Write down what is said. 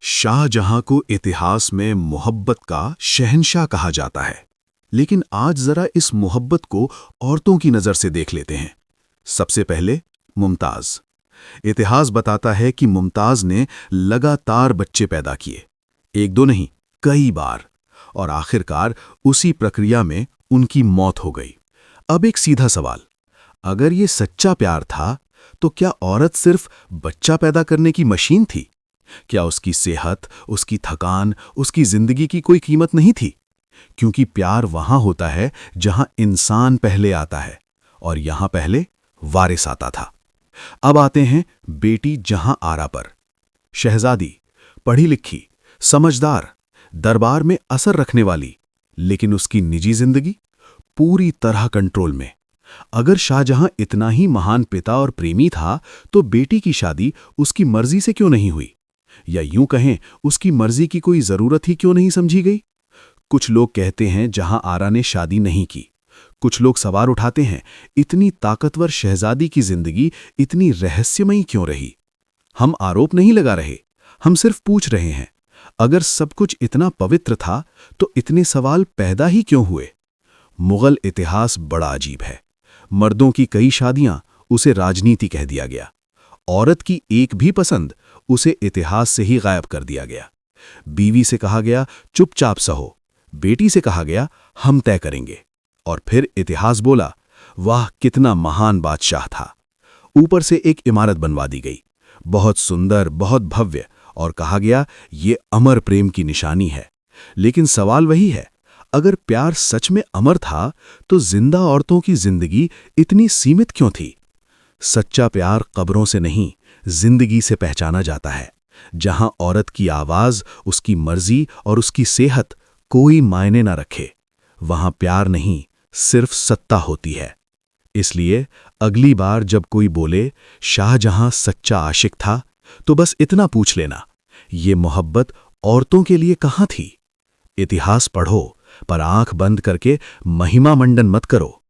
शाहजहां को इतिहास में मोहब्बत का शहंशाह कहा जाता है। लेकिन आज जरा इस मोहब्बत को औरतों की नजर से देख लेते हैं। सबसे पहले मुमताज। इतिहास बताता है कि मुमताज ने लगातार बच्चे पैदा किए, एक दो नहीं, कई बार, और आखिरकार उसी प्रक्रिया में उनकी मौत हो गई। अब एक सीधा सवाल, अगर ये सच्चा प्यार था तो क्या औरत सिर्फ बच्चा पैदा करने की मशीन थी? क्या उसकी सेहत, उसकी थकान, उसकी जिंदगी की कोई कीमत नहीं थी? क्योंकि प्यार वहां होता है जहां इंसान पहले आता है, और यहां पहले वारिस आता था। अब आते हैं बेटी जहां आरा पर। शहजादी, पढ़ी लिखी, समझदार, दरबार में असर रखने वाली, लेकिन उसकी निजी जिंदगी पूरी तरह कंट्रोल में। अगर शाहजहां इतना ही महान पिता और प्रेमी था तो बेटी की शादी उसकी मर्जी से क्यों नहीं हुई? या यूं कहें, उसकी मर्जी की कोई जरूरत ही क्यों नहीं समझी गई? कुछ लोग कहते हैं जहां आरा ने शादी नहीं की। कुछ लोग सवाल उठाते हैं, इतनी ताकतवर शहजादी की जिंदगी इतनी रहस्यमयी क्यों रही? हम आरोप नहीं लगा रहे, हम सिर्फ पूछ रहे हैं, अगर सब कुछ इतना पवित्र था तो इतने सवाल पैदा ही क्यों हुए? मुगल इतिहास बड़ा अजीब है। मर्दों की कई शादियां उसे राजनीति कह दिया गया। औरत की एक भी पसंद उसे इतिहास से ही गायब कर दिया गया। बीवी से कहा गया चुपचाप सहो, बेटी से कहा गया हम तय करेंगे, और फिर इतिहास बोला वाह कितना महान बादशाह था। ऊपर से एक इमारत बनवा दी गई, बहुत सुंदर, बहुत भव्य, और कहा गया ये अमर प्रेम की निशानी है। लेकिन सवाल वही है, अगर प्यार सच में अमर था तो जिंदा औरतों की जिंदगी इतनी सीमित क्यों थी? सच्चा प्यार कब्रों से नहीं, जिंदगी से पहचाना जाता है, जहां औरत की आवाज, उसकी मर्जी और उसकी सेहत कोई मायने ना रखे। वहां प्यार नहीं, सिर्फ सत्ता होती है। इसलिए अगली बार जब कोई बोले शाहजहां सच्चा आशिक था, तो बस इतना पूछ लेना, ये मोहब्बत औरतों के लिए कहां थी? इतिहास पढ़ो, पर आंख बंद करके महिमा मंडन मत करो।